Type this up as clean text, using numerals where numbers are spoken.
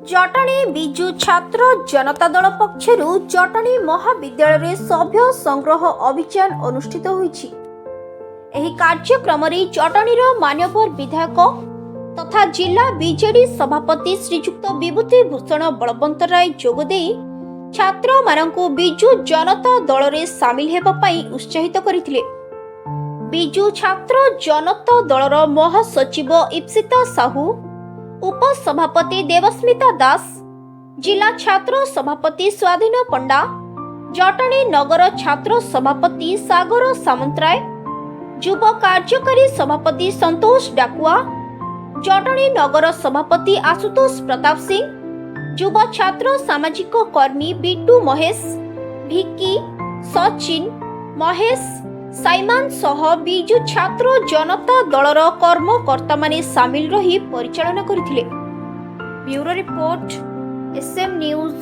जटणी विजु छात्र जनता दल पक्षर जटणी महाविद्यालय सभ्य संग्रह अभियान अनुष्ठित होईछि। एही कार्यक्रम रे जटणीर मान्यवर विधायक तथा जिला बीजेडी सभापति श्रीजुक्त विभूति भूषण बलवंत राय जोगदे छात्र मानकु विजु जनता दल रे शामिल हेबा पई उत्साहित करिथिले। विजु छात्र जनता दलर महासचिव इप्सिता साहू, उपसभापति देवस्मिता दास, जिला छात्र सभापति स्वाधीन पंडा, जटणी नगर छात्र सभापति सागर सामंतराय, युव कार्यकारी सभापति संतोष डाकुआ, जटणी नगर सभापति आशुतोष प्रताप सिंह, युव छात्र सामाजिक कर्मी बिट्टू महेश, भिक्की, सचिन, महेश, साइमान सह विजु छात्र जनता दलर कर्मकर्ता माने सामिल रही परिचालन करथिले। Bureau report, S M news.